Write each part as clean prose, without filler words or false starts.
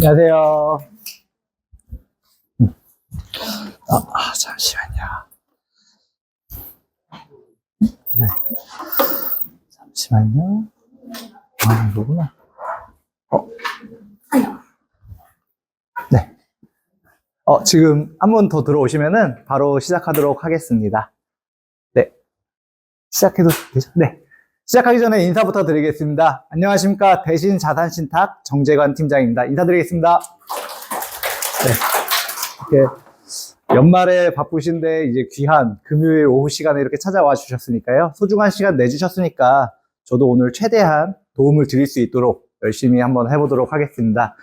안녕하세요. 잠시만요. 네. 잠시만요. 이거구나. 네. 지금 한 번 더 들어오시면은 바로 시작하도록 하겠습니다. 네. 시작해도 되죠? 네. 시작하기 전에 인사부터 드리겠습니다. 안녕하십니까. 대신 자산신탁 정재관 팀장입니다. 인사드리겠습니다. 네. 이렇게 연말에 바쁘신데 이제 귀한 금요일 오후 시간에 이렇게 찾아와 주셨으니까요. 소중한 시간 내주셨으니까 저도 오늘 최대한 도움을 드릴 수 있도록 열심히 한번 해보도록 하겠습니다.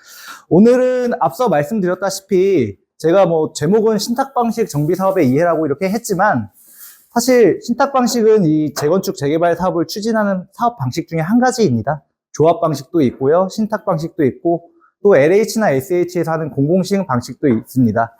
오늘은 앞서 말씀드렸다시피 제가 제목은 신탁방식 정비사업의 이해라고 이렇게 했지만 사실 신탁방식은 이 재건축 재개발 사업을 추진하는 사업 방식 중에 한 가지입니다. 조합 방식도 있고요. 신탁 방식도 있고 또 LH나 SH에서 하는 공공시행 방식도 있습니다.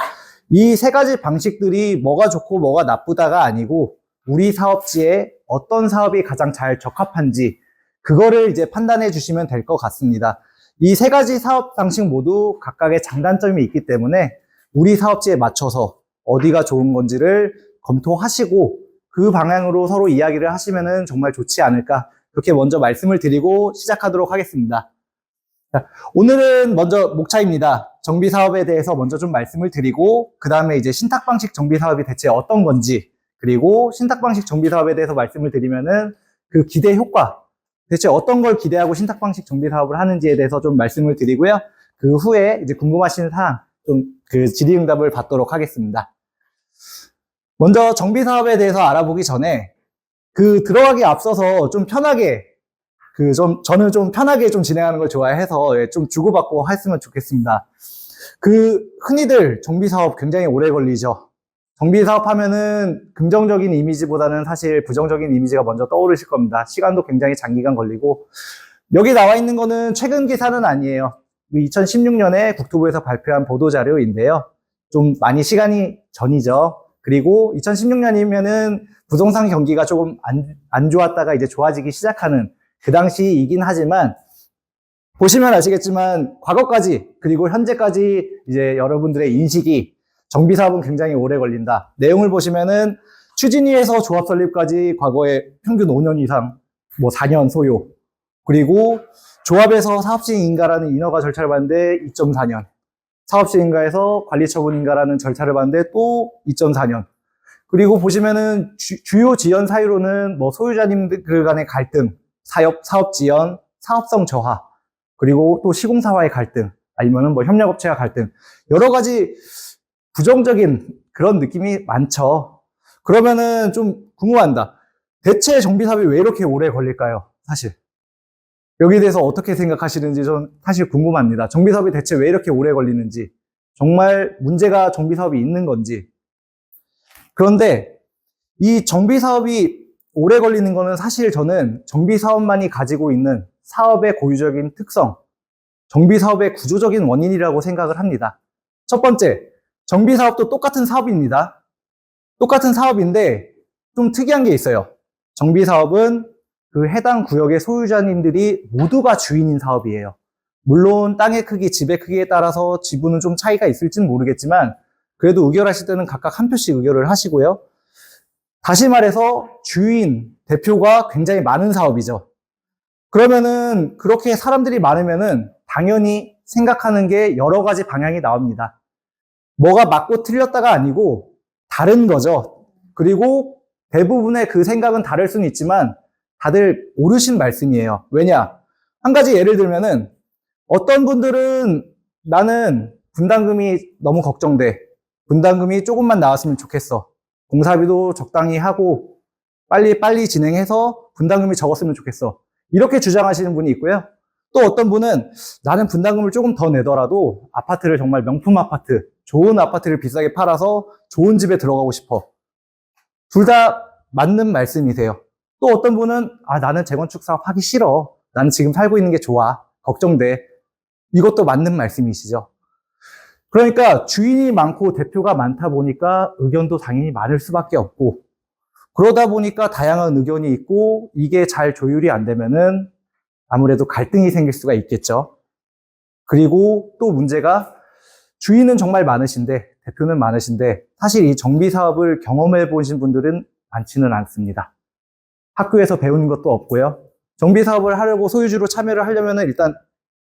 이 세 가지 방식들이 뭐가 좋고 뭐가 나쁘다가 아니고 우리 사업지에 어떤 사업이 가장 잘 적합한지 그거를 이제 판단해 주시면 될 것 같습니다. 이 세 가지 사업 방식 모두 각각의 장단점이 있기 때문에 우리 사업지에 맞춰서 어디가 좋은 건지를 검토하시고 그 방향으로 서로 이야기를 하시면은 정말 좋지 않을까 그렇게 먼저 말씀을 드리고 시작하도록 하겠습니다. 자, 오늘은 먼저 목차입니다. 정비사업에 대해서 먼저 좀 말씀을 드리고 그 다음에 이제 신탁방식 정비사업이 대체 어떤 건지 그리고 신탁방식 정비사업에 대해서 말씀을 드리면은 그 기대 효과 대체 어떤 걸 기대하고 신탁방식 정비사업을 하는지에 대해서 좀 말씀을 드리고요. 그 후에 이제 궁금하신 사항 좀 그 질의응답을 받도록 하겠습니다. 먼저 정비사업에 대해서 알아보기 전에 그 들어가기 앞서서 좀 편하게 저는 좀 편하게 좀 진행하는 걸 좋아해서 좀 주고받고 했으면 좋겠습니다. 흔히들 정비사업 굉장히 오래 걸리죠. 정비사업 하면은 긍정적인 이미지보다는 사실 부정적인 이미지가 먼저 떠오르실 겁니다. 시간도 굉장히 장기간 걸리고 여기 나와 있는 거는 최근 기사는 아니에요. 2016년에 국토부에서 발표한 보도자료인데요. 좀 많이 시간이 전이죠. 그리고 2016년이면은 부동산 경기가 조금 안 좋았다가 이제 좋아지기 시작하는 그 당시이긴 하지만 보시면 아시겠지만 과거까지 그리고 현재까지 이제 여러분들의 인식이 정비사업은 굉장히 오래 걸린다. 내용을 보시면은 추진위에서 조합 설립까지 과거에 평균 5년 이상 4년 소요. 그리고 조합에서 사업시행인가라는 인허가 절차를 받는데 2.4년. 사업시행인가에서 관리처분인가라는 절차를 받는데 또 2.4년. 그리고 보시면은 주요 지연 사유로는 소유자님들 간의 갈등, 사업 지연, 사업성 저하, 그리고 또 시공사와의 갈등, 아니면은 협력업체와 갈등, 여러 가지 부정적인 그런 느낌이 많죠. 그러면은 좀 궁금합니다. 대체 정비사업이 왜 이렇게 오래 걸릴까요? 사실. 여기에 대해서 어떻게 생각하시는지 좀 사실 궁금합니다. 정비사업이 대체 왜 이렇게 오래 걸리는지, 정말 문제가 정비사업이 있는 건지. 그런데 이 정비사업이 오래 걸리는 거는 사실 저는 정비사업만이 가지고 있는 사업의 고유적인 특성, 정비사업의 구조적인 원인이라고 생각을 합니다. 첫 번째, 정비사업도 똑같은 사업입니다. 똑같은 사업인데 좀 특이한 게 있어요. 정비사업은 그 해당 구역의 소유자님들이 모두가 주인인 사업이에요. 물론 땅의 크기, 집의 크기에 따라서 지분은 좀 차이가 있을지는 모르겠지만 그래도 의결하실 때는 각각 한 표씩 의결을 하시고요. 다시 말해서 주인, 대표가 굉장히 많은 사업이죠. 그러면은 그렇게 사람들이 많으면은 당연히 생각하는 게 여러 가지 방향이 나옵니다. 뭐가 맞고 틀렸다가 아니고 다른 거죠. 그리고 대부분의 그 생각은 다를 수는 있지만 다들 옳으신 말씀이에요. 왜냐? 한 가지 예를 들면은 어떤 분들은 나는 분담금이 너무 걱정돼. 분담금이 조금만 나왔으면 좋겠어. 공사비도 적당히 하고 빨리 진행해서 분담금이 적었으면 좋겠어. 이렇게 주장하시는 분이 있고요. 또 어떤 분은 나는 분담금을 조금 더 내더라도 아파트를 정말 명품 아파트, 좋은 아파트를 비싸게 팔아서 좋은 집에 들어가고 싶어. 둘 다 맞는 말씀이세요. 또 어떤 분은 나는 재건축 사업 하기 싫어. 나는 지금 살고 있는 게 좋아. 걱정돼. 이것도 맞는 말씀이시죠. 그러니까 주인이 많고 대표가 많다 보니까 의견도 당연히 많을 수밖에 없고 그러다 보니까 다양한 의견이 있고 이게 잘 조율이 안 되면은 아무래도 갈등이 생길 수가 있겠죠. 그리고 또 문제가 주인은 정말 많으신데, 대표는 많으신데, 사실 이 정비 사업을 경험해 보신 분들은 많지는 않습니다. 학교에서 배우는 것도 없고요. 정비 사업을 하려고 소유주로 참여를 하려면 일단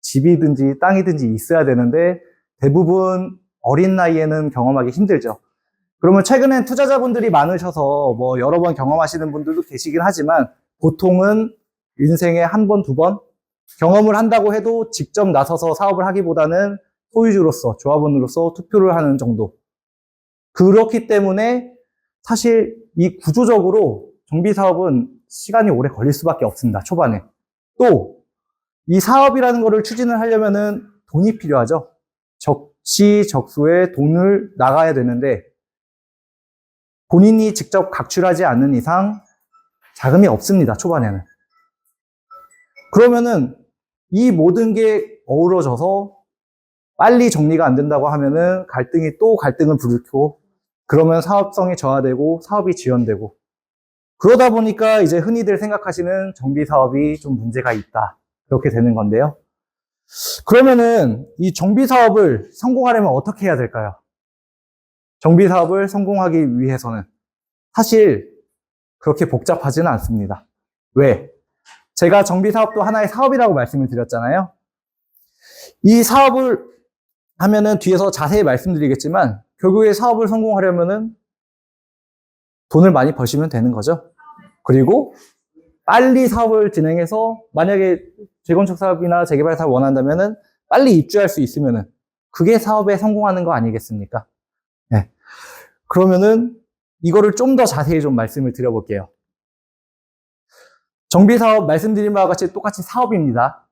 집이든지 땅이든지 있어야 되는데 대부분 어린 나이에는 경험하기 힘들죠. 그러면 최근엔 투자자분들이 많으셔서 뭐 여러 번 경험하시는 분들도 계시긴 하지만 보통은 인생에 한 번, 두 번 경험을 한다고 해도 직접 나서서 사업을 하기보다는 소유주로서, 조합원으로서 투표를 하는 정도. 그렇기 때문에 사실 이 구조적으로 정비 사업은 시간이 오래 걸릴 수밖에 없습니다. 초반에. 또 이 사업이라는 거를 추진을 하려면은 돈이 필요하죠. 적시적소의 돈을 나가야 되는데 본인이 직접 각출하지 않는 이상 자금이 없습니다. 초반에는. 그러면은 이 모든 게 어우러져서 빨리 정리가 안 된다고 하면은 갈등이 또 갈등을 부르고 그러면 사업성이 저하되고 사업이 지연되고 그러다 보니까 이제 흔히들 생각하시는 정비 사업이 좀 문제가 있다. 그렇게 되는 건데요. 그러면은 이 정비 사업을 성공하려면 어떻게 해야 될까요? 정비 사업을 성공하기 위해서는 사실 그렇게 복잡하지는 않습니다. 왜? 제가 정비 사업도 하나의 사업이라고 말씀을 드렸잖아요. 이 사업을 하면은 뒤에서 자세히 말씀드리겠지만 결국에 사업을 성공하려면은 돈을 많이 버시면 되는 거죠. 그리고 빨리 사업을 진행해서 만약에 재건축 사업이나 재개발 사업을 원한다면은 빨리 입주할 수 있으면은 그게 사업에 성공하는 거 아니겠습니까? 네. 그러면은 이거를 좀 더 자세히 좀 말씀을 드려볼게요. 정비 사업 말씀드린 바와 같이 똑같이 사업입니다.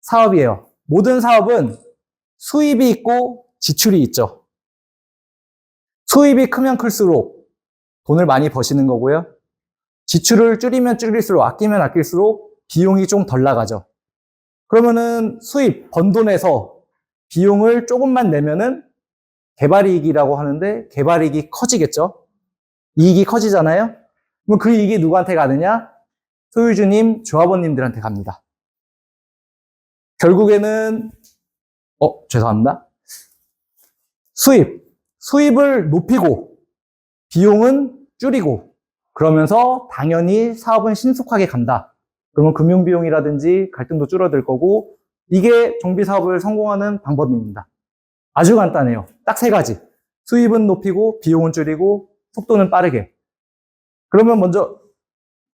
사업이에요. 모든 사업은 수입이 있고 지출이 있죠. 수입이 크면 클수록 돈을 많이 버시는 거고요. 지출을 줄이면 줄일수록, 아끼면 아낄수록 비용이 좀 덜 나가죠. 그러면은 수입, 번 돈에서 비용을 조금만 내면은 개발이익이라고 하는데 개발이익이 커지겠죠. 이익이 커지잖아요. 그럼 그 이익이 누구한테 가느냐? 소유주님, 조합원님들한테 갑니다. 결국에는 죄송합니다. 수입을 높이고 비용은 줄이고 그러면서 당연히 사업은 신속하게 간다. 그러면 금융비용이라든지 갈등도 줄어들 거고 이게 정비 사업을 성공하는 방법입니다. 아주 간단해요. 딱 세 가지. 수입은 높이고 비용은 줄이고 속도는 빠르게. 그러면 먼저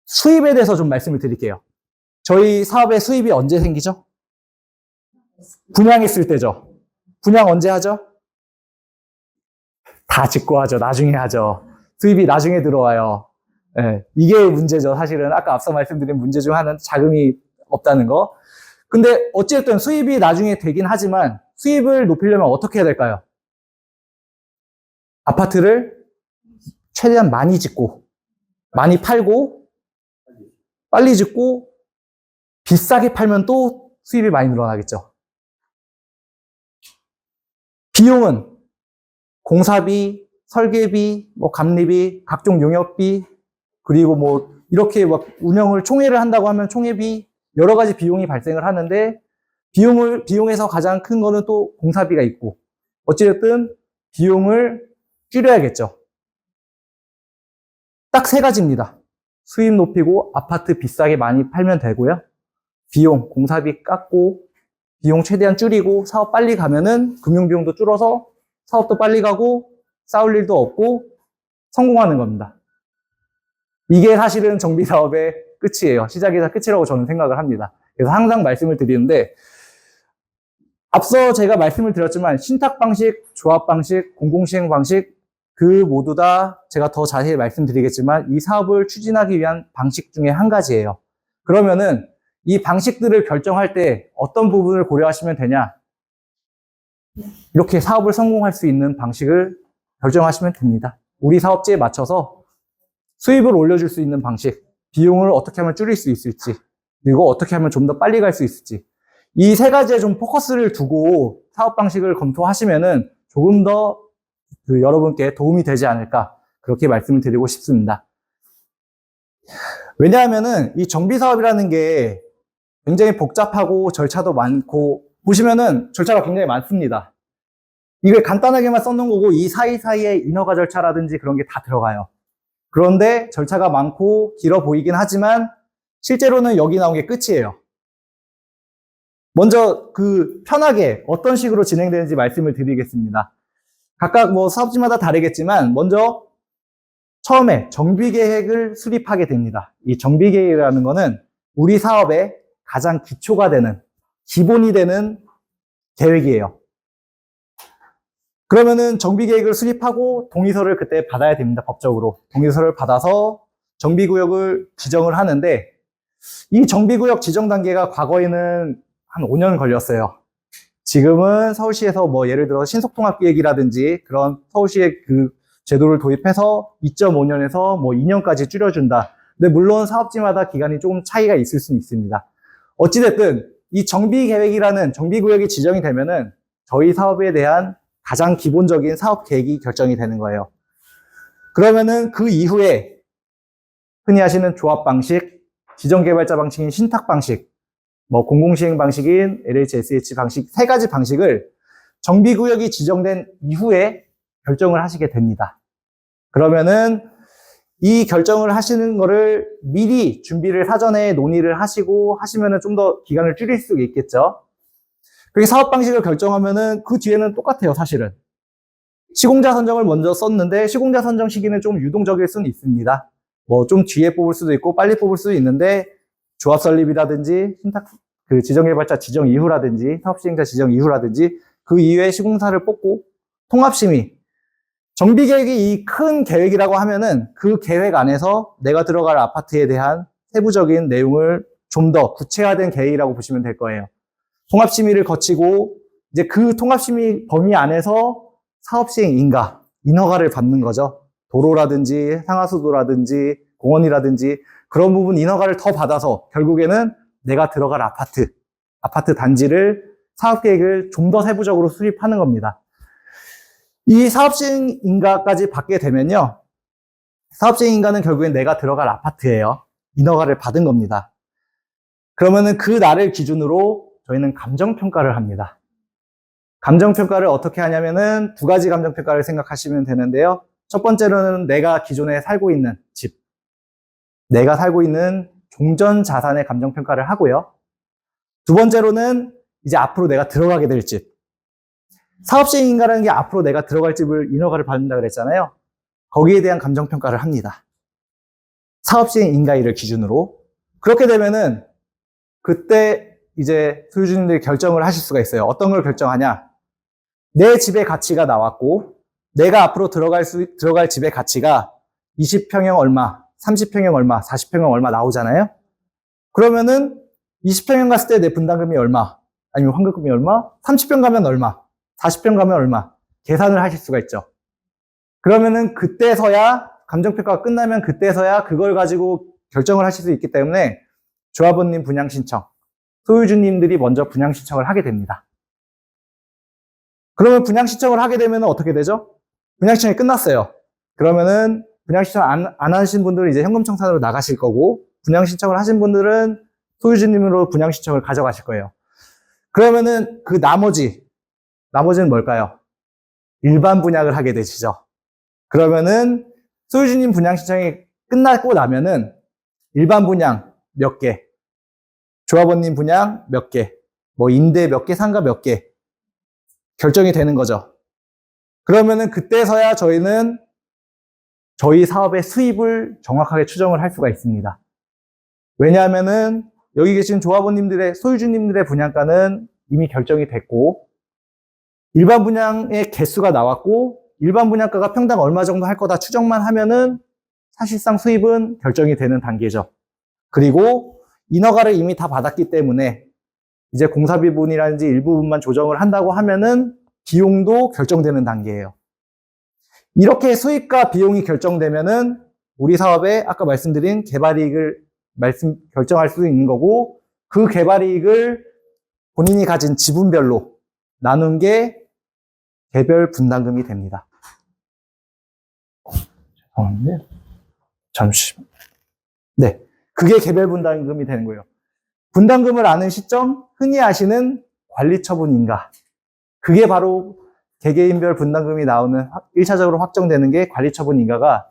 수입에 대해서 좀 말씀을 드릴게요. 저희 사업의 수입이 언제 생기죠? 분양했을 때죠. 분양 언제 하죠? 다 짓고 하죠. 나중에 하죠. 수입이 나중에 들어와요. 네, 이게 문제죠. 사실은 아까 앞서 말씀드린 문제 중 하나는 자금이 없다는 거. 근데 어쨌든 수입이 나중에 되긴 하지만 수입을 높이려면 어떻게 해야 될까요? 아파트를 최대한 많이 짓고 많이 팔고 빨리 짓고 비싸게 팔면 또 수입이 많이 늘어나겠죠. 비용은 공사비, 설계비, 감리비, 각종 용역비, 그리고 이렇게 운영을 총회를 한다고 하면 총회비, 여러 가지 비용이 발생을 하는데, 비용에서 가장 큰 거는 또 공사비가 있고, 어찌됐든 비용을 줄여야겠죠. 딱 세 가지입니다. 수입 높이고 아파트 비싸게 많이 팔면 되고요. 비용, 공사비 깎고, 비용 최대한 줄이고 사업 빨리 가면은 금융비용도 줄어서 사업도 빨리 가고 싸울 일도 없고 성공하는 겁니다. 이게 사실은 정비 사업의 끝이에요. 시작이자 끝이라고 저는 생각을 합니다. 그래서 항상 말씀을 드리는데 앞서 제가 말씀을 드렸지만 신탁 방식, 조합 방식, 공공시행 방식 그 모두 다 제가 더 자세히 말씀드리겠지만 이 사업을 추진하기 위한 방식 중에 한 가지예요. 그러면은 이 방식들을 결정할 때 어떤 부분을 고려하시면 되냐? 이렇게 사업을 성공할 수 있는 방식을 결정하시면 됩니다. 우리 사업지에 맞춰서 수입을 올려줄 수 있는 방식, 비용을 어떻게 하면 줄일 수 있을지, 그리고 어떻게 하면 좀 더 빨리 갈 수 있을지. 이 세 가지에 좀 포커스를 두고 사업 방식을 검토하시면은 조금 더 여러분께 도움이 되지 않을까, 그렇게 말씀을 드리고 싶습니다. 왜냐하면은 이 정비 사업이라는 게 굉장히 복잡하고 절차도 많고 보시면은 절차가 굉장히 많습니다. 이걸 간단하게만 써놓은 거고 이 사이사이에 인허가 절차라든지 그런 게 다 들어가요. 그런데 절차가 많고 길어 보이긴 하지만 실제로는 여기 나온 게 끝이에요. 먼저 편하게 어떤 식으로 진행되는지 말씀을 드리겠습니다. 각각 뭐 사업지마다 다르겠지만 먼저 처음에 정비계획을 수립하게 됩니다. 이 정비계획이라는 거는 우리 사업의 가장 기초가 되는, 기본이 되는 계획이에요. 그러면은 정비계획을 수립하고 동의서를 그때 받아야 됩니다. 법적으로. 동의서를 받아서 정비구역을 지정을 하는데 이 정비구역 지정 단계가 과거에는 한 5년 걸렸어요. 지금은 서울시에서 뭐 예를 들어 신속통합기획이라든지 그런 서울시의 제도를 도입해서 2.5년에서 뭐 2년까지 줄여준다. 근데 물론 사업지마다 기간이 조금 차이가 있을 수는 있습니다. 어찌됐든 이 정비계획이라는 정비구역이 지정이 되면은 저희 사업에 대한 가장 기본적인 사업 계획이 결정이 되는 거예요. 그러면은 그 이후에 흔히 하시는 조합 방식, 지정개발자 방식인 신탁 방식, 뭐 공공시행 방식인 LHSH 방식 3가지 방식을 정비구역이 지정된 이후에 결정을 하시게 됩니다. 그러면은 이 결정을 하시는 거를 미리 준비를 사전에 논의를 하시고 하시면은 좀 더 기간을 줄일 수 있겠죠. 그렇게 사업 방식을 결정하면은 그 뒤에는 똑같아요, 사실은. 시공자 선정을 먼저 썼는데 시공자 선정 시기는 좀 유동적일 수는 있습니다. 뭐 좀 뒤에 뽑을 수도 있고 빨리 뽑을 수도 있는데 조합 설립이라든지 신탁 지정개발자 지정 이후라든지 사업시행자 지정 이후라든지 그 이후에 시공사를 뽑고 통합심의 정비계획이 이 큰 계획이라고 하면은 그 계획 안에서 내가 들어갈 아파트에 대한 세부적인 내용을 좀 더 구체화된 계획이라고 보시면 될 거예요. 통합심의를 거치고 이제 그 통합심의 범위 안에서 사업시행 인허가를 받는 거죠. 도로라든지 상하수도라든지 공원이라든지 그런 부분 인허가를 더 받아서 결국에는 내가 들어갈 아파트 단지를 사업계획을 좀 더 세부적으로 수립하는 겁니다. 이 사업시행 인가까지 받게 되면요. 사업시행 인가는 결국엔 내가 들어갈 아파트예요. 인허가를 받은 겁니다. 그러면은 그 날을 기준으로 저희는 감정평가를 합니다. 감정평가를 어떻게 하냐면은 2가지 감정평가를 생각하시면 되는데요. 첫 번째로는 내가 기존에 살고 있는 집, 내가 살고 있는 종전 자산의 감정평가를 하고요. 2번째로는 이제 앞으로 내가 들어가게 될 집. 사업시행 인가라는 게 앞으로 내가 들어갈 집을 인허가를 받는다 그랬잖아요. 거기에 대한 감정평가를 합니다. 사업시행 인가일을 기준으로. 그렇게 되면은 그때 이제 소유주님들이 결정을 하실 수가 있어요. 어떤 걸 결정하냐? 내 집의 가치가 나왔고 내가 앞으로 들어갈 집의 가치가 20평형 얼마, 30평형 얼마, 40평형 얼마 나오잖아요. 그러면은 20평형 갔을 때 내 분담금이 얼마, 아니면 환급금이 얼마, 30평 가면 얼마, 40평 가면 얼마 계산을 하실 수가 있죠. 그러면은 그때서야 감정평가가 끝나면 그때서야 그걸 가지고 결정을 하실 수 있기 때문에 조합원님 분양 신청, 소유주님들이 먼저 분양 신청을 하게 됩니다. 그러면 분양 신청을 하게 되면 어떻게 되죠? 분양 신청이 끝났어요. 그러면은 분양 신청 안 하신 분들은 이제 현금 청산으로 나가실 거고 분양 신청을 하신 분들은 소유주님으로 분양 신청을 가져가실 거예요. 그러면은 그 나머지는 뭘까요? 일반 분양을 하게 되시죠. 그러면은 소유주님 분양 신청이 끝나고 나면은 일반 분양 몇 개, 조합원님 분양 몇 개, 뭐 임대 몇 개, 상가 몇 개 결정이 되는 거죠. 그러면은 그때서야 저희는 저희 사업의 수입을 정확하게 추정을 할 수가 있습니다. 왜냐하면은 여기 계신 조합원님들의, 소유주님들의 분양가는 이미 결정이 됐고 일반 분양의 개수가 나왔고 일반 분양가가 평당 얼마 정도 할 거다 추정만 하면은 사실상 수입은 결정이 되는 단계죠. 그리고 인허가를 이미 다 받았기 때문에 이제 공사비 부분이라든지 일부분만 조정을 한다고 하면은 비용도 결정되는 단계예요. 이렇게 수익과 비용이 결정되면은 우리 사업에 아까 말씀드린 개발이익을 결정할 수 있는 거고 그 개발이익을 본인이 가진 지분별로 나눈 게 개별 분담금이 됩니다. 죄송한데 잠시만. 네, 그게 개별 분담금이 되는 거예요. 분담금을 아는 시점, 흔히 아시는 관리처분인가? 그게 바로 개개인별 분담금이 나오는 1차적으로 확정되는 게 관리처분인가가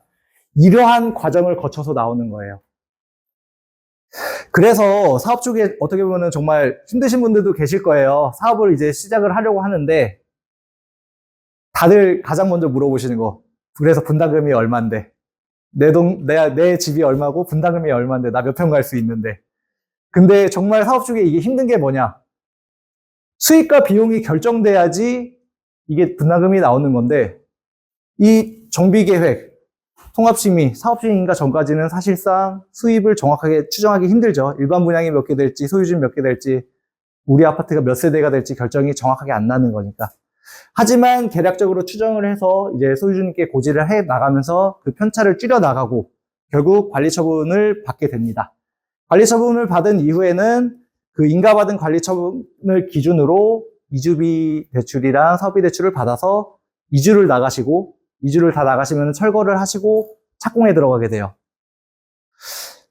이러한 과정을 거쳐서 나오는 거예요. 그래서 사업 쪽에 어떻게 보면 정말 힘드신 분들도 계실 거예요. 사업을 이제 시작을 하려고 하는데 다들 가장 먼저 물어보시는 거. 그래서 분담금이 얼만데? 내 집이 얼마고 분담금이 얼만데? 나 몇 평 갈 수 있는데? 근데 정말 사업 쪽에 이게 힘든 게 뭐냐? 수익과 비용이 결정돼야지 이게 분담금이 나오는 건데 이 정비계획, 통합심의, 사업시행인가 전까지는 사실상 수입을 정확하게 추정하기 힘들죠. 일반 분양이 몇 개 될지, 소유주는 몇 개 될지, 우리 아파트가 몇 세대가 될지 결정이 정확하게 안 나는 거니까. 하지만 계략적으로 추정을 해서 이제 소유주님께 고지를 해 나가면서 그 편차를 줄여 나가고 결국 관리처분을 받게 됩니다. 관리처분을 받은 이후에는 그 인가받은 관리처분을 기준으로 이주비 대출이랑 사업비 대출을 받아서 이주를 나가시고 이주를 다 나가시면 철거를 하시고 착공에 들어가게 돼요.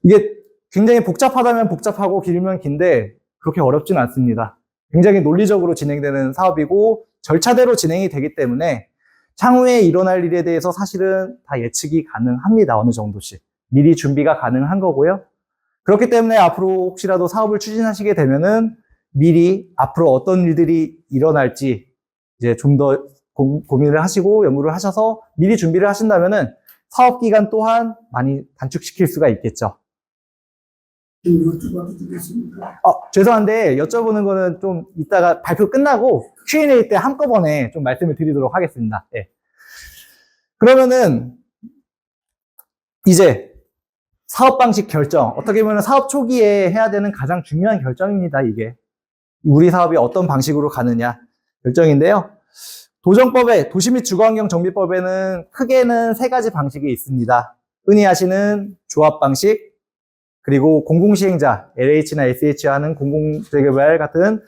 이게 굉장히 복잡하다면 복잡하고 길면 긴데 그렇게 어렵진 않습니다. 굉장히 논리적으로 진행되는 사업이고 절차대로 진행이 되기 때문에 향후에 일어날 일에 대해서 사실은 다 예측이 가능합니다. 어느 정도씩. 미리 준비가 가능한 거고요. 그렇기 때문에 앞으로 혹시라도 사업을 추진하시게 되면은 미리 앞으로 어떤 일들이 일어날지 이제 좀 더 고민을 하시고 연구를 하셔서 미리 준비를 하신다면은 사업 기간 또한 많이 단축시킬 수가 있겠죠. 여쭤봐도 되겠습니까? 죄송한데 여쭤보는 거는 좀 이따가 발표 끝나고 Q&A 때 한꺼번에 좀 말씀을 드리도록 하겠습니다. 네. 그러면은 이제 사업 방식 결정, 어떻게 보면 사업 초기에 해야 되는 가장 중요한 결정입니다. 이게 우리 사업이 어떤 방식으로 가느냐 결정인데요. 도정법에 도시 및 주거환경 정비법에는 크게는 세 가지 방식이 있습니다. 흔히 하시는 조합 방식, 그리고 공공시행자, LH나 SH와 하는 공공재개발 같은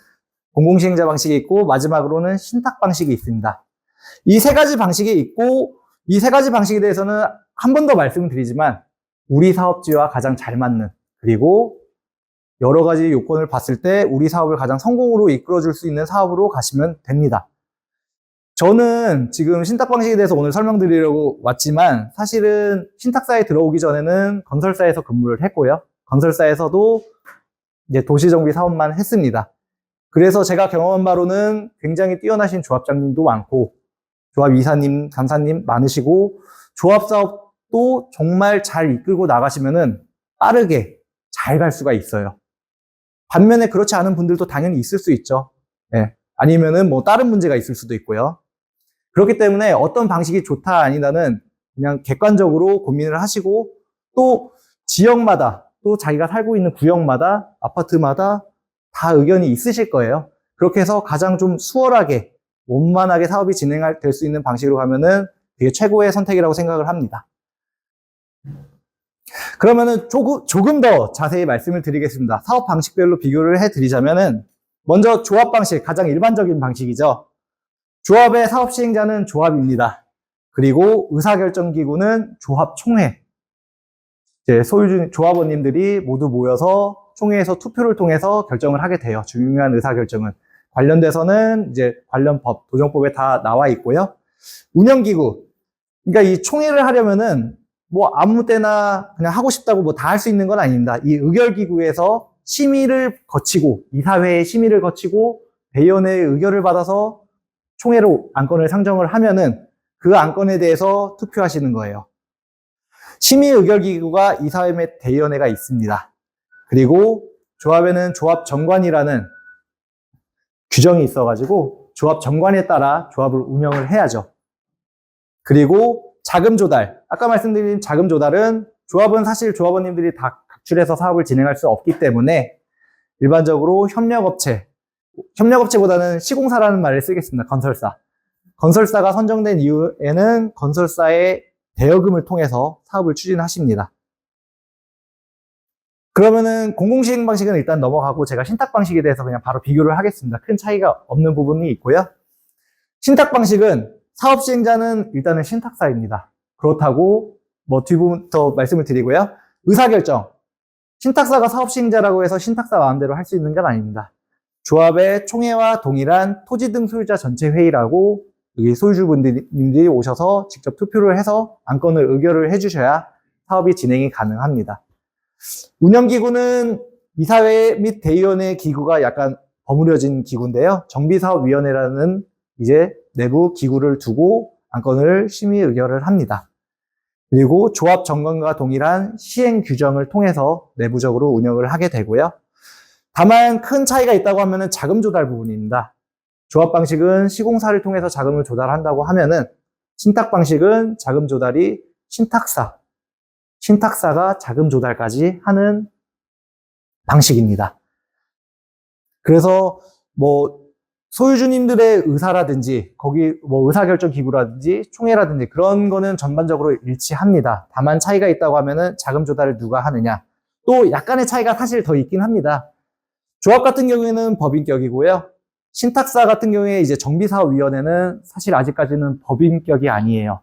공공시행자 방식이 있고 마지막으로는 신탁 방식이 있습니다. 이 세 가지 방식이 있고 이 세 가지 방식에 대해서는 한 번 더 말씀을 드리지만 우리 사업지와 가장 잘 맞는 그리고 여러 가지 요건을 봤을 때 우리 사업을 가장 성공으로 이끌어줄 수 있는 사업으로 가시면 됩니다. 저는 지금 신탁 방식에 대해서 오늘 설명드리려고 왔지만 사실은 신탁사에 들어오기 전에는 건설사에서 근무를 했고요. 건설사에서도 이제 도시정비 사업만 했습니다. 그래서 제가 경험한 바로는 굉장히 뛰어나신 조합장님도 많고 조합 이사님, 감사님 많으시고 조합 사업도 정말 잘 이끌고 나가시면은 빠르게 잘 갈 수가 있어요. 반면에 그렇지 않은 분들도 당연히 있을 수 있죠. 네. 아니면은 뭐 다른 문제가 있을 수도 있고요. 그렇기 때문에 어떤 방식이 좋다 아니다는 그냥 객관적으로 고민을 하시고 또 지역마다 또 자기가 살고 있는 구역마다 아파트마다 다 의견이 있으실 거예요. 그렇게 해서 가장 좀 수월하게 원만하게 사업이 될 수 있는 방식으로 가면은 그게 최고의 선택이라고 생각을 합니다. 그러면은 조금 더 자세히 말씀을 드리겠습니다. 사업 방식별로 비교를 해드리자면은 먼저 조합 방식, 가장 일반적인 방식이죠. 조합의 사업 시행자는 조합입니다. 그리고 의사결정기구는 조합총회. 이제 소유주 조합원님들이 모두 모여서 총회에서 투표를 통해서 결정을 하게 돼요. 중요한 의사결정은. 관련돼서는 이제 관련 법, 도정법에 다 나와 있고요. 운영기구. 그러니까 이 총회를 하려면은 뭐 아무 때나 그냥 하고 싶다고 뭐 다 할 수 있는 건 아닙니다. 이 의결기구에서 심의를 거치고, 이사회의 심의를 거치고, 대의원의 의결을 받아서 총회로 안건을 상정을 하면은 그 안건에 대해서 투표하시는 거예요. 심의 의결기구가 이사회 및 대의원회가 있습니다. 그리고 조합에는 조합정관이라는 규정이 있어가지고 조합 정관에 따라 조합을 운영을 해야죠. 그리고 자금 조달. 아까 말씀드린 자금 조달은 조합은 사실 조합원님들이 다 각출해서 사업을 진행할 수 없기 때문에 일반적으로 협력업체보다는 시공사라는 말을 쓰겠습니다. 건설사. 건설사가 선정된 이후에는 건설사의 대여금을 통해서 사업을 추진하십니다. 그러면은 공공시행 방식은 일단 넘어가고 제가 신탁 방식에 대해서 그냥 바로 비교를 하겠습니다. 큰 차이가 없는 부분이 있고요. 신탁 방식은 사업 시행자는 일단은 신탁사입니다. 그렇다고 뭐 뒤부분부터 말씀을 드리고요. 의사결정. 신탁사가 사업 시행자라고 해서 신탁사 마음대로 할 수 있는 건 아닙니다. 조합의 총회와 동일한 토지 등 소유자 전체 회의라고 여기 소유주분들이 오셔서 직접 투표를 해서 안건을 의결을 해주셔야 사업이 진행이 가능합니다. 운영기구는 이사회 및 대의원의 기구가 약간 버무려진 기구인데요. 정비사업위원회라는 이제 내부 기구를 두고 안건을 심의 의결을 합니다. 그리고 조합 정관과 동일한 시행 규정을 통해서 내부적으로 운영을 하게 되고요. 다만 큰 차이가 있다고 하면은 자금 조달 부분입니다. 조합 방식은 시공사를 통해서 자금을 조달한다고 하면은 신탁 방식은 자금 조달이 신탁사가 자금 조달까지 하는 방식입니다. 그래서 소유주님들의 의사라든지 거기 의사결정 기구라든지 총회라든지 그런 거는 전반적으로 일치합니다. 다만 차이가 있다고 하면은 자금 조달을 누가 하느냐. 또 약간의 차이가 사실 더 있긴 합니다. 조합 같은 경우에는 법인격이고요. 신탁사 같은 경우에 이제 정비사업위원회는 사실 아직까지는 법인격이 아니에요.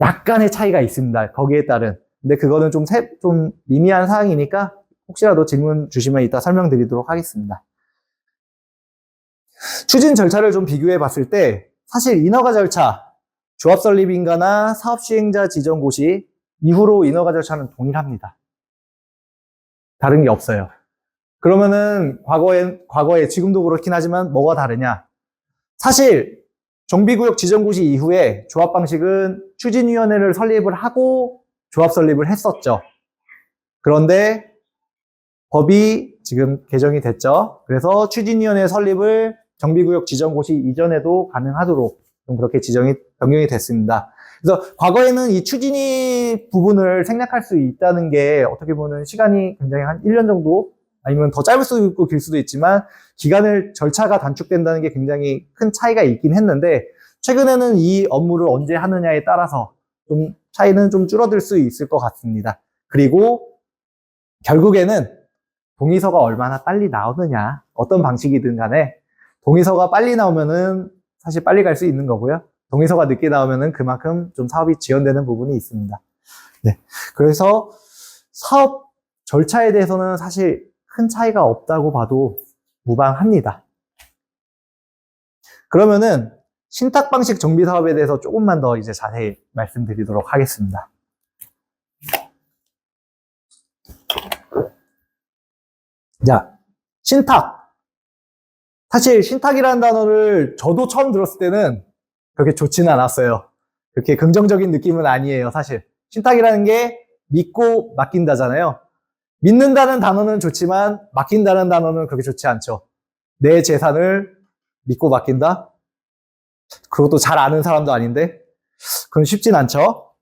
약간의 차이가 있습니다. 거기에 따른. 근데 그거는 좀 미미한 사항이니까 혹시라도 질문 주시면 이따 설명드리도록 하겠습니다. 추진 절차를 좀 비교해 봤을 때 사실 인허가 절차, 조합 설립인가나 사업 시행자 지정 고시 이후로 인허가 절차는 동일합니다. 다른 게 없어요. 그러면은 과거에 지금도 그렇긴 하지만 뭐가 다르냐? 사실 정비구역 지정 고시 이후에 조합 방식은 추진위원회를 설립을 하고 조합 설립을 했었죠. 그런데 법이 지금 개정이 됐죠. 그래서 추진위원회 설립을 정비구역 지정 고시 이전에도 가능하도록 좀 그렇게 변경이 됐습니다. 그래서 과거에는 이 추진위 부분을 생략할 수 있다는 게 어떻게 보면 시간이 굉장히 한 1년 정도 아니면 더 짧을 수도 있고 길 수도 있지만 절차가 단축된다는 게 굉장히 큰 차이가 있긴 했는데 최근에는 이 업무를 언제 하느냐에 따라서 좀 차이는 좀 줄어들 수 있을 것 같습니다. 그리고 결국에는 동의서가 얼마나 빨리 나오느냐, 어떤 방식이든 간에 동의서가 빨리 나오면은 사실 빨리 갈 수 있는 거고요. 동의서가 늦게 나오면은 그만큼 좀 사업이 지연되는 부분이 있습니다. 네. 그래서 사업 절차에 대해서는 사실 큰 차이가 없다고 봐도 무방합니다. 그러면은 신탁 방식 정비 사업에 대해서 조금만 더 이제 자세히 말씀드리도록 하겠습니다. 자, 신탁. 사실 신탁이라는 단어를 저도 처음 들었을 때는 그렇게 좋지는 않았어요. 그렇게 긍정적인 느낌은 아니에요, 사실. 신탁이라는 게 믿고 맡긴다잖아요. 믿는다는 단어는 좋지만 맡긴다는 단어는 그렇게 좋지 않죠. 내 재산을 믿고 맡긴다? 그것도 잘 아는 사람도 아닌데 그건 쉽진 않죠.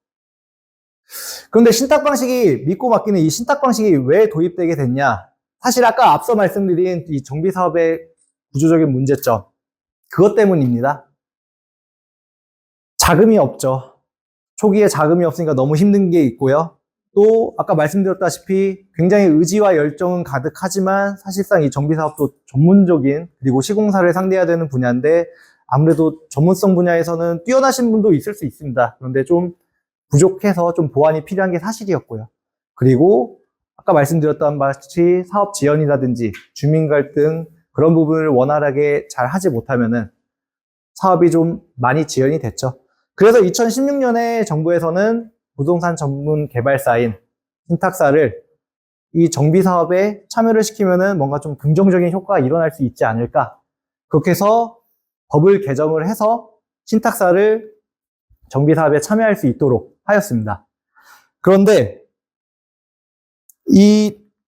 그런데 신탁 방식이 믿고 맡기는 이 신탁 방식이 왜 도입되게 됐냐? 사실 아까 앞서 말씀드린 이 정비 사업의 구조적인 문제점 그것 때문입니다. 자금이 없죠. 초기에 자금이 없으니까 너무 힘든 게 있고요. 또 아까 말씀드렸다시피 굉장히 의지와 열정은 가득하지만 사실상 이 정비 사업도 전문적인 그리고 시공사를 상대해야 되는 분야인데 아무래도 전문성 분야에서는 뛰어나신 분도 있을 수 있습니다. 그런데 좀 부족해서 좀 보완이 필요한 게 사실이었고요. 그리고 아까 말씀드렸던 같이 사업 지연이라든지 주민 갈등 그런 부분을 원활하게 잘 하지 못하면은 사업이 좀 많이 지연이 됐죠. 그래서 2016년에 정부에서는 부동산 전문 개발사인 신탁사를 이 정비 사업에 참여를 시키면은 뭔가 좀 긍정적인 효과가 일어날 수 있지 않을까. 그렇게 해서 법을 개정을 해서 신탁사를 정비 사업에 참여할 수 있도록 하였습니다. 그런데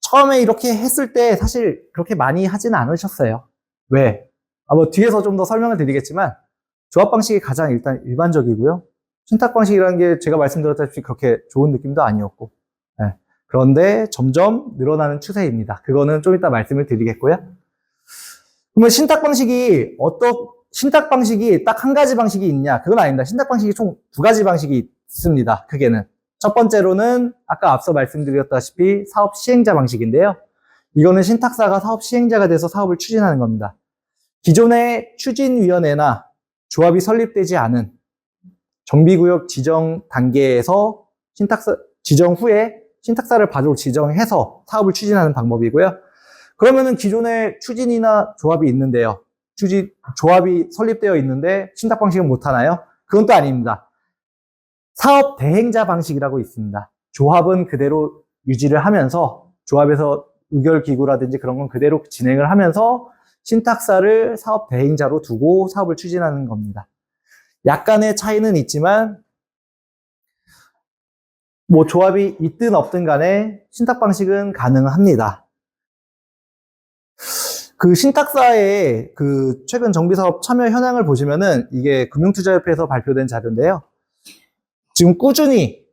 처음에 이렇게 했을 때 사실 그렇게 많이 하지는 않으셨어요. 왜? 뒤에서 좀 더 설명을 드리겠지만 조합 방식이 가장 일단 일반적이고요. 신탁 방식이라는 게 제가 말씀드렸다시피 그렇게 좋은 느낌도 아니었고 네. 그런데 점점 늘어나는 추세입니다. 그거는 좀 이따 말씀을 드리겠고요. 그러면 신탁 방식이 딱 한 가지 방식이 있냐? 그건 아닙니다. 신탁 방식이 총 2가지 방식이 있습니다. 크게는. 첫 번째로는 아까 앞서 말씀드렸다시피 사업 시행자 방식인데요. 이거는 신탁사가 사업 시행자가 돼서 사업을 추진하는 겁니다. 기존의 추진위원회나 조합이 설립되지 않은 정비구역 지정 단계에서 지정 후에 신탁사를 바로 지정해서 사업을 추진하는 방법이고요. 그러면은 기존에 추진이나 조합이 있는데요. 조합이 설립되어 있는데 신탁 방식은 못하나요? 그건 또 아닙니다. 사업 대행자 방식이라고 있습니다. 조합은 그대로 유지를 하면서 조합에서 의결기구라든지 그런 건 그대로 진행을 하면서 신탁사를 사업 대행자로 두고 사업을 추진하는 겁니다. 약간의 차이는 있지만 뭐 조합이 있든 없든 간에 신탁 방식은 가능합니다. 그 신탁사의 그 최근 정비사업 참여 현황을 보시면은 이게 금융투자협회에서 발표된 자료인데요. 지금 꾸준히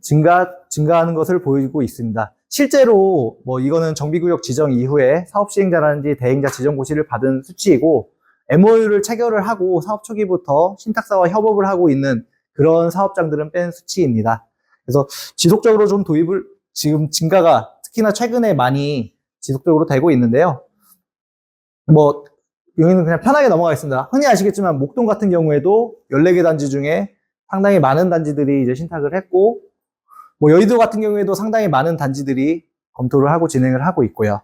증가하는 것을 보이고 있습니다. 실제로 뭐 이거는 정비구역 지정 이후에 사업 시행자라든지 대행자 지정 고시를 받은 수치이고 MOU를 체결을 하고 사업 초기부터 신탁사와 협업을 하고 있는 그런 사업장들은 뺀 수치입니다. 그래서 지속적으로 좀 도입을 지금 증가가 특히나 최근에 많이 지속적으로 되고 있는데요. 뭐 여기는 그냥 편하게 넘어가겠습니다. 흔히 아시겠지만 목동 같은 경우에도 14개 단지 중에 상당히 많은 단지들이 이제 신탁을 했고, 뭐 여의도 같은 경우에도 상당히 많은 단지들이 검토를 하고 진행을 하고 있고요.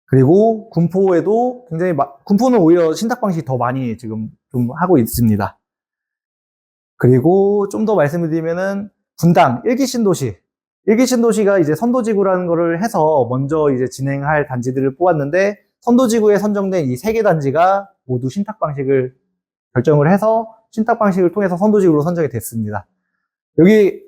그리고 군포에도 굉장히 군포는 오히려 신탁 방식이 더 많이 지금 좀 하고 있습니다. 그리고 좀 더 말씀을 드리면은 분당 1기 신도시. 1기 신도시가 이제 선도지구라는 거를 해서 먼저 이제 진행할 단지들을 뽑았는데 선도지구에 선정된 이 3개 단지가 모두 신탁 방식을 결정을 해서 신탁 방식을 통해서 선도지구로 선정이 됐습니다. 여기에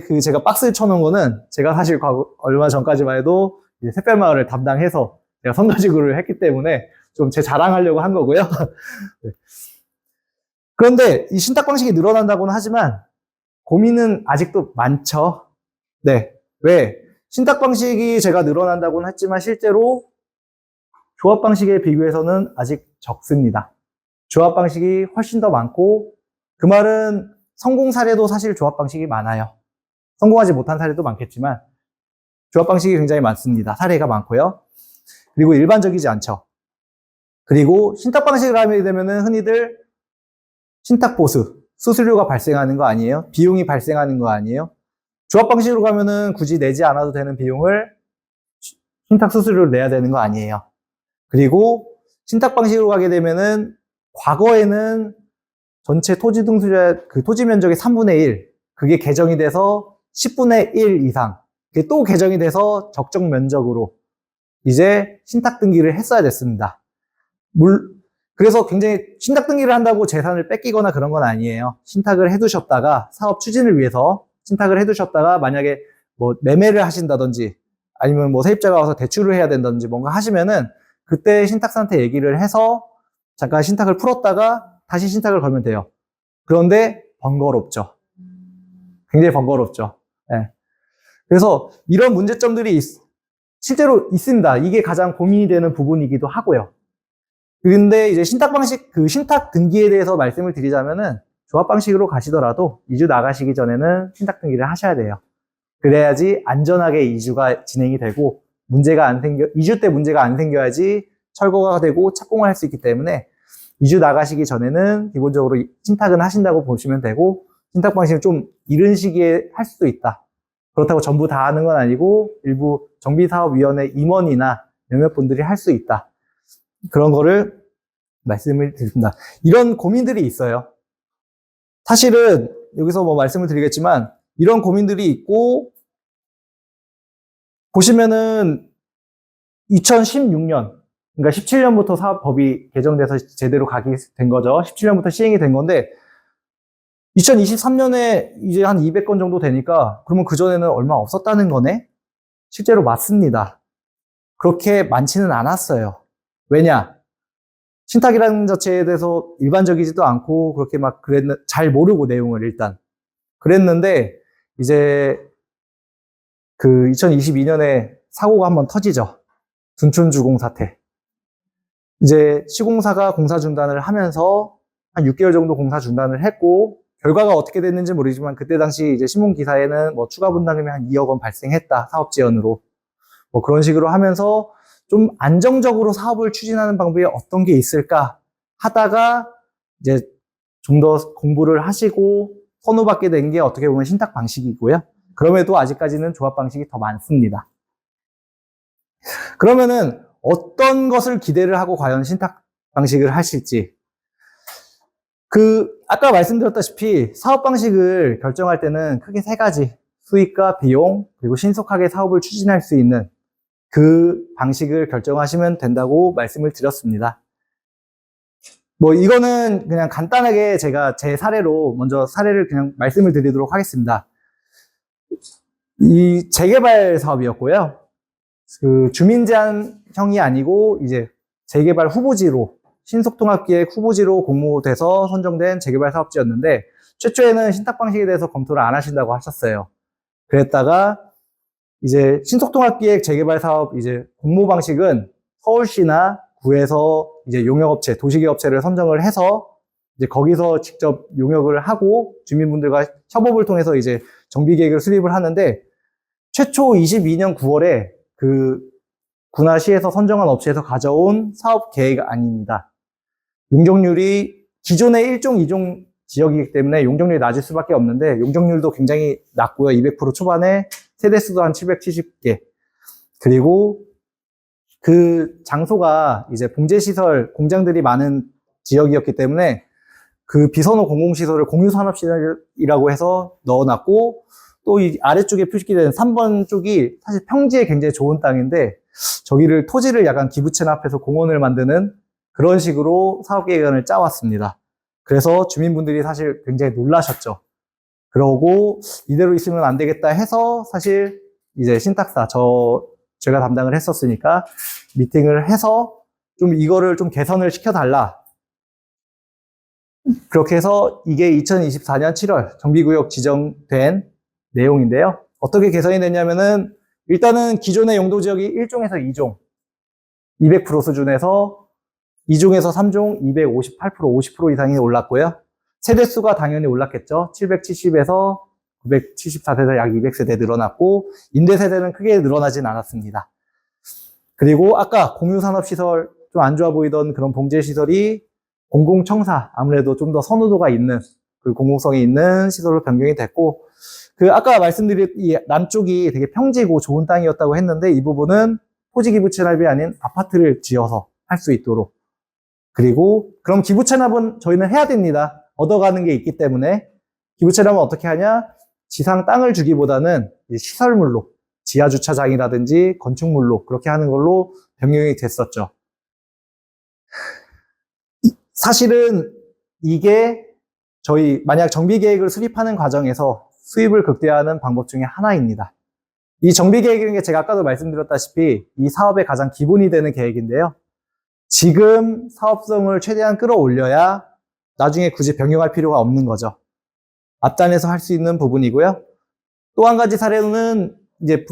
그 제가 박스에 쳐놓은 거는 제가 사실 얼마 전까지만 해도 이제 샛별마을을 담당해서 제가 선도지구를 했기 때문에 좀 제 자랑하려고 한 거고요. 네. 그런데 이 신탁 방식이 늘어난다고는 하지만 고민은 아직도 많죠. 네. 왜? 신탁 방식이 제가 늘어난다고는 했지만 실제로 조합 방식에 비교해서는 아직 적습니다. 조합 방식이 훨씬 더 많고 그 말은 성공 사례도 사실 조합 방식이 많아요. 성공하지 못한 사례도 많겠지만 조합 방식이 굉장히 많습니다. 사례가 많고요. 그리고 일반적이지 않죠. 그리고 신탁 방식을 하게 되면은 흔히들 신탁 보수, 수수료가 발생하는 거 아니에요? 비용이 발생하는 거 아니에요? 조합 방식으로 가면은 굳이 내지 않아도 되는 비용을 신탁 수수료를 내야 되는 거 아니에요? 그리고 신탁 방식으로 가게 되면은 과거에는 전체 토지 등수자 그 토지 면적의 3분의 1 그게 개정이 돼서 10분의 1 이상 그게 또 개정이 돼서 적정 면적으로 이제 신탁 등기를 했어야 됐습니다. 그래서 굉장히 신탁 등기를 한다고 재산을 뺏기거나 그런 건 아니에요. 신탁을 해두셨다가 사업 추진을 위해서 신탁을 해두셨다가 만약에 뭐 매매를 하신다든지 아니면 뭐 세입자가 와서 대출을 해야 된다든지 뭔가 하시면은 그때 신탁사한테 얘기를 해서 잠깐 신탁을 풀었다가 다시 신탁을 걸면 돼요. 그런데 번거롭죠. 굉장히 번거롭죠. 네. 그래서 이런 문제점들이 실제로 있습니다. 이게 가장 고민이 되는 부분이기도 하고요. 근데 이제 신탁 방식, 그 신탁 등기에 대해서 말씀을 드리자면은 조합 방식으로 가시더라도 이주 나가시기 전에는 신탁 등기를 하셔야 돼요. 그래야지 안전하게 이주가 진행이 되고 이주 때 문제가 안 생겨야지 철거가 되고 착공을 할 수 있기 때문에 이주 나가시기 전에는 기본적으로 신탁은 하신다고 보시면 되고 신탁 방식을 좀 이른 시기에 할 수도 있다. 그렇다고 전부 다 하는 건 아니고 일부 정비사업위원회 임원이나 몇몇 분들이 할 수 있다. 그런 거를 말씀을 드립니다. 이런 고민들이 있어요. 사실은 여기서 뭐 말씀을 드리겠지만 이런 고민들이 있고 보시면은 2016년 그러니까 17년부터 사업법이 개정돼서 제대로 가게 된 거죠. 17년부터 시행이 된 건데 2023년에 이제 한 200건 정도 되니까 그러면 그전에는 얼마 없었다는 거네? 실제로 맞습니다. 그렇게 많지는 않았어요. 왜냐? 신탁이라는 자체에 대해서 일반적이지도 않고 그렇게 막 잘 모르고 내용을 일단 그랬는데 이제 그 2022년에 사고가 한번 터지죠. 둔촌주공 사태. 이제 시공사가 공사 중단을 하면서 한 6개월 정도 공사 중단을 했고 결과가 어떻게 됐는지 모르지만 그때 당시 이제 신문 기사에는 뭐 추가 분담금이 한 2억 원 발생했다 사업 지연으로 뭐 그런 식으로 하면서 좀 안정적으로 사업을 추진하는 방법이 어떤 게 있을까 하다가 이제 좀 더 공부를 하시고 선호받게 된 게 어떻게 보면 신탁 방식이고요. 그럼에도 아직까지는 조합 방식이 더 많습니다. 그러면은 어떤 것을 기대를 하고 과연 신탁 방식을 하실지. 아까 말씀드렸다시피 사업 방식을 결정할 때는 크게 세 가지. 수익과 비용, 그리고 신속하게 사업을 추진할 수 있는 그 방식을 결정하시면 된다고 말씀을 드렸습니다. 이거는 그냥 간단하게 제가 제 사례로 먼저 사례를 그냥 말씀을 드리도록 하겠습니다. 이 재개발 사업이었고요. 주민 제한형이 아니고 이제 재개발 후보지로 신속통합기획 후보지로 공모돼서 선정된 재개발 사업지였는데 최초에는 신탁 방식에 대해서 검토를 안 하신다고 하셨어요. 그랬다가 이제 신속통합기획 재개발 사업 이제 공모 방식은 서울시나 구에서 이제 용역업체, 도시계획업체를 선정을 해서 이제 거기서 직접 용역을 하고 주민분들과 협업을 통해서 이제 정비계획을 수립을 하는데 최초 22년 9월에 군화시에서 선정한 업체에서 가져온 사업 계획안입니다. 용적률이 기존의 1종, 2종 지역이기 때문에 용적률이 낮을 수밖에 없는데 용적률도 굉장히 낮고요. 200% 초반에 세대수도 한 770개. 그리고 그 장소가 이제 봉제시설, 공장들이 많은 지역이었기 때문에 그 비선호 공공시설을 공유산업시설이라고 해서 넣어놨고 또 이 아래쪽에 표시된 3번 쪽이 사실 평지에 굉장히 좋은 땅인데 저기를 토지를 약간 기부채납해서 공원을 만드는 그런 식으로 사업계획안을 짜왔습니다. 그래서 주민분들이 사실 굉장히 놀라셨죠. 그러고 이대로 있으면 안 되겠다 해서 사실 이제 신탁사 제가 담당을 했었으니까 미팅을 해서 좀 이거를 좀 개선을 시켜달라. 그렇게 해서 이게 2024년 7월 정비구역 지정된 내용인데요. 어떻게 개선이 됐냐면은 일단은 기존의 용도지역이 1종에서 2종 200% 수준에서 2종에서 3종 258%, 50% 이상이 올랐고요. 세대수가 당연히 올랐겠죠. 770에서 974세대 약 200세대 늘어났고 임대세대는 크게 늘어나진 않았습니다. 그리고 아까 공유산업시설 좀 안 좋아 보이던 그런 봉제시설이 공공청사 아무래도 좀 더 선호도가 있는 그 공공성이 있는 시설로 변경이 됐고 아까 말씀드린 이 남쪽이 되게 평지고 좋은 땅이었다고 했는데 이 부분은 토지기부 체납이 아닌 아파트를 지어서 할 수 있도록 그리고 그럼 기부 체납은 저희는 해야 됩니다. 얻어가는 게 있기 때문에 기부 체납은 어떻게 하냐? 지상 땅을 주기보다는 시설물로 지하 주차장이라든지 건축물로 그렇게 하는 걸로 변경이 됐었죠. 사실은 이게 저희 만약 정비계획을 수립하는 과정에서 수입을 극대화하는 방법 중에 하나입니다. 이 정비계획이라는 게 제가 아까도 말씀드렸다시피 이 사업의 가장 기본이 되는 계획인데요. 지금 사업성을 최대한 끌어올려야 나중에 굳이 변경할 필요가 없는 거죠. 앞단에서 할 수 있는 부분이고요. 또 한 가지 사례는 이제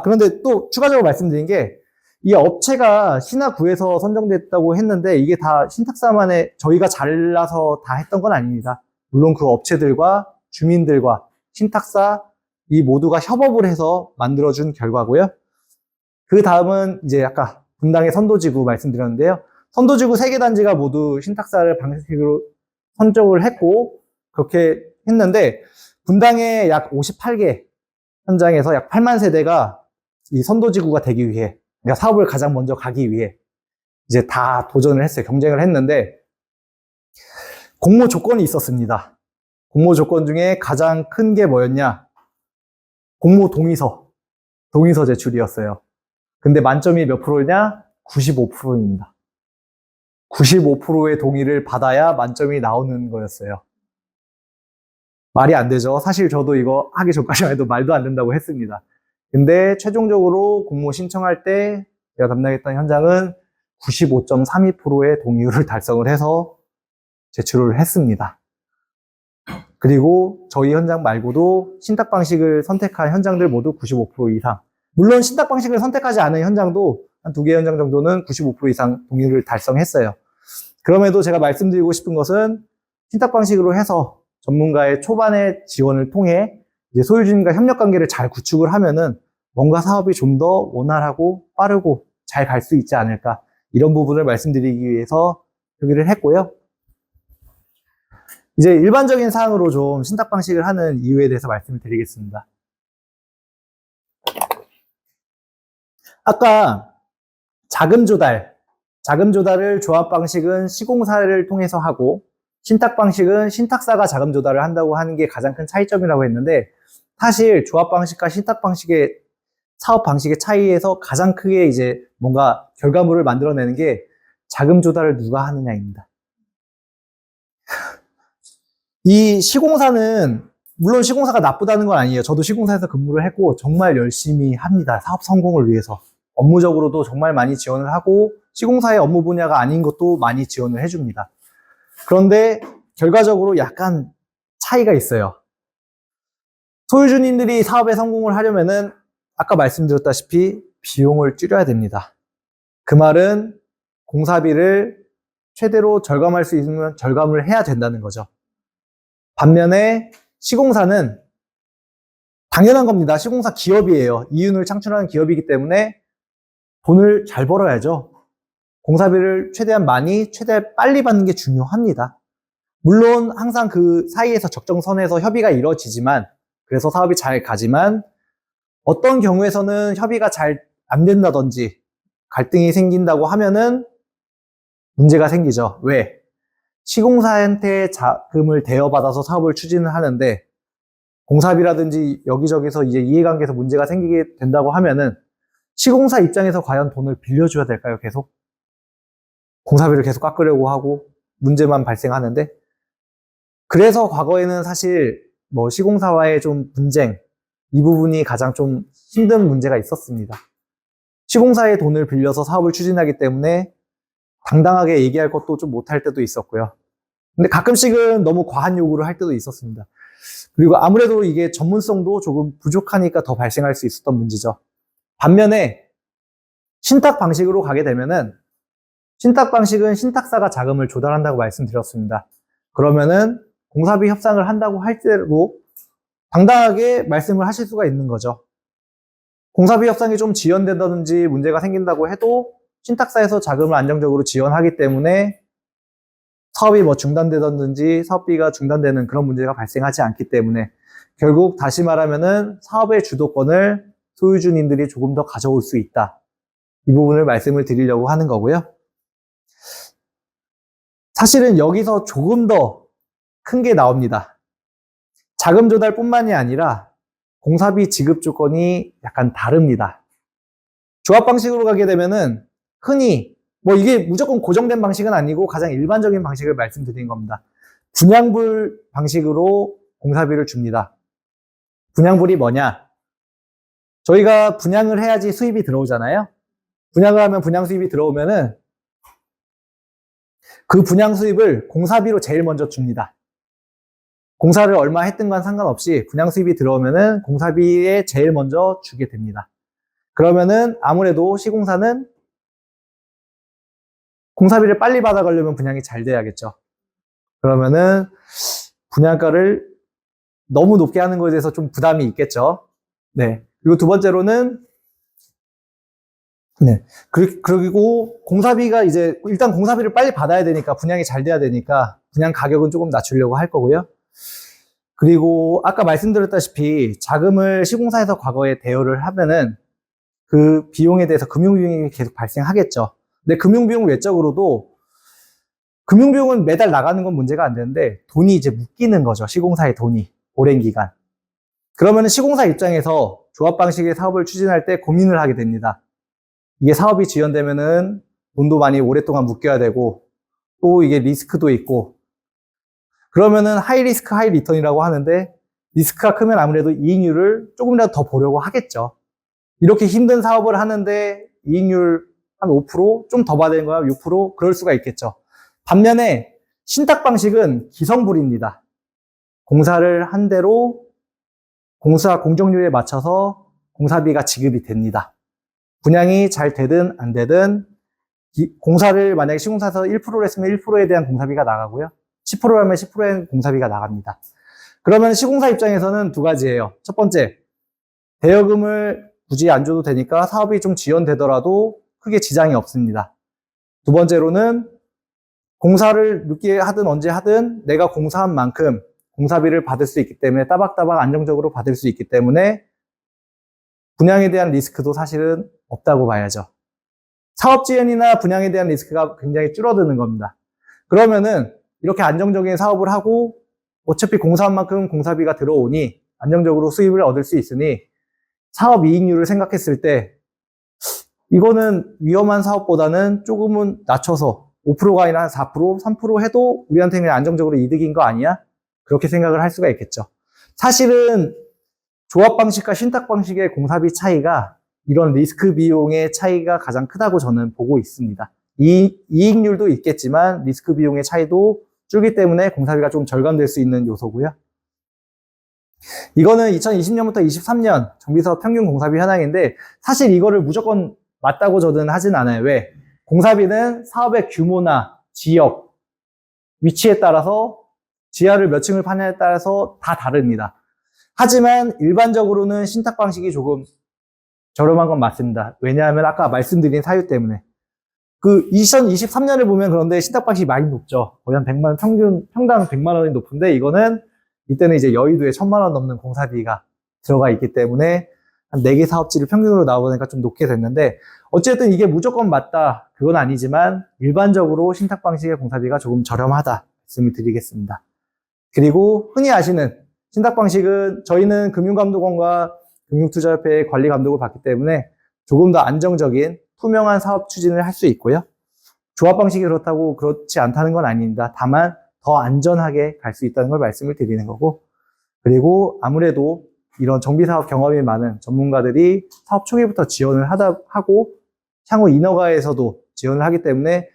그런데 또 추가적으로 말씀드린 게 이 업체가 시나구에서 선정됐다고 했는데 이게 다 신탁사만의 저희가 잘라서 다 했던 건 아닙니다. 물론 그 업체들과 주민들과 신탁사 이 모두가 협업을 해서 만들어준 결과고요. 그 다음은 이제 아까 분당의 선도지구 말씀드렸는데요. 선도지구 3개 단지가 모두 신탁사를 방식으로 선정을 했고 그렇게 했는데 분당의 약 58개 현장에서 약 8만 세대가 이 선도지구가 되기 위해 그러니까 사업을 가장 먼저 가기 위해 이제 다 도전을 했어요. 경쟁을 했는데 공모 조건이 있었습니다. 공모 조건 중에 가장 큰 게 뭐였냐? 공모 동의서 제출이었어요. 근데 만점이 몇 프로냐? 95%입니다. 95%의 동의를 받아야 만점이 나오는 거였어요. 말이 안 되죠. 사실 저도 이거 하기 전까지만 해도 말도 안 된다고 했습니다. 근데 최종적으로 공모 신청할 때 제가 담당했던 현장은 95.32%의 동의율을 달성을 해서 제출을 했습니다. 그리고 저희 현장 말고도 신탁 방식을 선택한 현장들 모두 95% 이상. 물론 신탁 방식을 선택하지 않은 현장도 한 2개 현장 정도는 95% 이상 동의를 달성했어요. 그럼에도 제가 말씀드리고 싶은 것은 신탁 방식으로 해서 전문가의 초반의 지원을 통해 이제 소유주님과 협력 관계를 잘 구축을 하면은 뭔가 사업이 좀 더 원활하고 빠르고 잘 갈 수 있지 않을까. 이런 부분을 말씀드리기 위해서 여기를 했고요. 이제 일반적인 사항으로 좀 신탁 방식을 하는 이유에 대해서 말씀을 드리겠습니다. 아까 자금 조달을 조합 방식은 시공사를 통해서 하고 신탁 방식은 신탁사가 자금 조달을 한다고 하는 게 가장 큰 차이점이라고 했는데, 사실 조합 방식과 신탁 방식의 사업 방식의 차이에서 가장 크게 이제 뭔가 결과물을 만들어내는 게 자금 조달을 누가 하느냐입니다. 이 시공사는 물론 시공사가 나쁘다는 건 아니에요. 저도 시공사에서 근무를 했고 정말 열심히 합니다. 사업 성공을 위해서. 업무적으로도 정말 많이 지원을 하고 시공사의 업무 분야가 아닌 것도 많이 지원을 해줍니다. 그런데 결과적으로 약간 차이가 있어요. 소유주님들이 사업에 성공을 하려면은 아까 말씀드렸다시피 비용을 줄여야 됩니다. 그 말은 공사비를 최대로 절감할 수 있으면 절감을 해야 된다는 거죠. 반면에 시공사는 당연한 겁니다. 시공사 기업이에요. 이윤을 창출하는 기업이기 때문에 돈을 잘 벌어야죠. 공사비를 최대한 많이, 최대한 빨리 받는 게 중요합니다. 물론 항상 그 사이에서 적정선에서 협의가 이루어지지만, 그래서 사업이 잘 가지만 어떤 경우에서는 협의가 잘 안 된다든지 갈등이 생긴다고 하면은 문제가 생기죠. 왜? 시공사한테 자금을 대여받아서 사업을 추진을 하는데 공사비라든지 여기저기서 이제 이해관계에서 문제가 생기게 된다고 하면은 시공사 입장에서 과연 돈을 빌려줘야 될까요? 계속? 공사비를 계속 깎으려고 하고 문제만 발생하는데, 그래서 과거에는 사실 뭐 시공사와의 좀 분쟁, 이 부분이 가장 좀 힘든 문제가 있었습니다. 시공사의 돈을 빌려서 사업을 추진하기 때문에 당당하게 얘기할 것도 좀 못할 때도 있었고요. 근데 가끔씩은 너무 과한 요구를 할 때도 있었습니다. 그리고 아무래도 이게 전문성도 조금 부족하니까 더 발생할 수 있었던 문제죠. 반면에 신탁 방식으로 가게 되면은 신탁 방식은 신탁사가 자금을 조달한다고 말씀드렸습니다. 그러면은 공사비 협상을 한다고 할 때도 당당하게 말씀을 하실 수가 있는 거죠. 공사비 협상이 좀 지연된다든지 문제가 생긴다고 해도 신탁사에서 자금을 안정적으로 지원하기 때문에 사업이 뭐 중단되든지 사업비가 중단되는 그런 문제가 발생하지 않기 때문에 결국 다시 말하면은 사업의 주도권을 소유주님들이 조금 더 가져올 수 있다. 이 부분을 말씀을 드리려고 하는 거고요. 사실은 여기서 조금 더 큰 게 나옵니다. 자금 조달뿐만이 아니라 공사비 지급 조건이 약간 다릅니다. 조합 방식으로 가게 되면은 흔히 뭐 이게 무조건 고정된 방식은 아니고 가장 일반적인 방식을 말씀드린 겁니다. 분양불 방식으로 공사비를 줍니다. 분양불이 뭐냐? 저희가 분양을 해야지 수입이 들어오잖아요. 분양을 하면 분양 수입이 들어오면은 그 분양 수입을 공사비로 제일 먼저 줍니다. 공사를 얼마 했든 간 상관없이 분양 수입이 들어오면은 공사비에 제일 먼저 주게 됩니다. 그러면은 아무래도 시공사는 공사비를 빨리 받아가려면 분양이 잘 돼야겠죠. 그러면은 분양가를 너무 높게 하는 것에 대해서 좀 부담이 있겠죠. 네. 그리고 두 번째로는 네. 그리고 공사비가 이제 일단 공사비를 빨리 받아야 되니까 분양이 잘 돼야 되니까 분양 가격은 조금 낮추려고 할 거고요. 그리고 아까 말씀드렸다시피 자금을 시공사에서 과거에 대여를 하면은 그 비용에 대해서 금융비용이 계속 발생하겠죠. 근데 금융비용 외적으로도 금융비용은 매달 나가는 건 문제가 안 되는데 돈이 이제 묶이는 거죠. 시공사의 돈이 오랜 기간. 그러면 시공사 입장에서 조합 방식의 사업을 추진할 때 고민을 하게 됩니다. 이게 사업이 지연되면은 돈도 많이 오랫동안 묶여야 되고 또 이게 리스크도 있고, 그러면은 하이 리스크 하이 리턴이라고 하는데 리스크가 크면 아무래도 이익률을 조금이라도 더 보려고 하겠죠. 이렇게 힘든 사업을 하는데 이익률 한 5%? 좀 더 받는 거야 6%? 그럴 수가 있겠죠. 반면에 신탁 방식은 기성불입니다. 공사를 한 대로 공사 공정률에 맞춰서 공사비가 지급이 됩니다. 분양이 잘 되든 안 되든 공사를 만약에 시공사에서 1%를 했으면 1%에 대한 공사비가 나가고요. 10%라면 10%의 공사비가 나갑니다. 그러면 시공사 입장에서는 두 가지예요. 첫 번째, 대여금을 굳이 안 줘도 되니까 사업이 좀 지연되더라도 크게 지장이 없습니다. 두 번째로는 공사를 늦게 하든 언제 하든 내가 공사한 만큼 공사비를 받을 수 있기 때문에 따박따박 안정적으로 받을 수 있기 때문에 분양에 대한 리스크도 사실은 없다고 봐야죠. 사업 지원이나 분양에 대한 리스크가 굉장히 줄어드는 겁니다. 그러면은 이렇게 안정적인 사업을 하고 어차피 공사한 만큼 공사비가 들어오니 안정적으로 수입을 얻을 수 있으니 사업 이익률을 생각했을 때 이거는 위험한 사업보다는 조금은 낮춰서 5%가 아니라 한 4%, 3% 해도 우리한테는 안정적으로 이득인 거 아니야? 그렇게 생각을 할 수가 있겠죠. 사실은 조합 방식과 신탁 방식의 공사비 차이가 이런 리스크 비용의 차이가 가장 크다고 저는 보고 있습니다. 이익률도 있겠지만 리스크 비용의 차이도 줄기 때문에 공사비가 좀 절감될 수 있는 요소고요. 이거는 2020년부터 23년 정비사업 평균 공사비 현황인데 사실 이거를 무조건 맞다고 저는 하진 않아요. 왜? 공사비는 사업의 규모나 지역, 위치에 따라서 지하를 몇 층을 파냐에 따라서 다 다릅니다. 하지만 일반적으로는 신탁 방식이 조금 저렴한 건 맞습니다. 왜냐하면 아까 말씀드린 사유 때문에. 2023년을 보면 그런데 신탁 방식이 많이 높죠. 거의 한 100만 원, 평당 100만 원이 높은데 이때는 이제 여의도에 1000만 원 넘는 공사비가 들어가 있기 때문에 한 4개 사업지를 평균으로 나오니까 좀 높게 됐는데 어쨌든 이게 무조건 맞다. 그건 아니지만 일반적으로 신탁 방식의 공사비가 조금 저렴하다. 말씀을 드리겠습니다. 그리고 흔히 아시는 신탁 방식은 저희는 금융감독원과 금융투자협회의 관리 감독을 받기 때문에 조금 더 안정적인 투명한 사업 추진을 할 수 있고요. 조합 방식이 그렇다고 그렇지 않다는 건 아닙니다. 다만 더 안전하게 갈 수 있다는 걸 말씀을 드리는 거고 그리고 아무래도 이런 정비사업 경험이 많은 전문가들이 사업 초기부터 지원을 하고 향후 인허가에서도 지원을 하기 때문에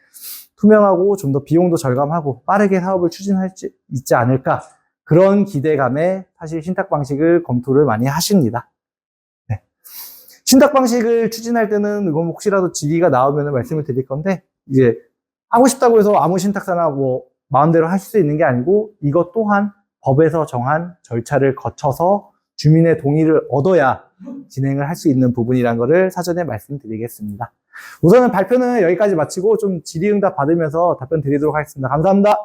투명하고 좀 더 비용도 절감하고 빠르게 사업을 추진할 수 있지 않을까 그런 기대감에 사실 신탁 방식을 검토를 많이 하십니다. 네. 신탁 방식을 추진할 때는 이건 혹시라도 질의가 나오면 말씀을 드릴 건데 이제 하고 싶다고 해서 아무 신탁사나 뭐 마음대로 하실 수 있는 게 아니고 이것 또한 법에서 정한 절차를 거쳐서 주민의 동의를 얻어야 진행을 할 수 있는 부분이라는 것을 사전에 말씀드리겠습니다. 우선은 발표는 여기까지 마치고 좀 질의응답 받으면서 답변 드리도록 하겠습니다. 감사합니다.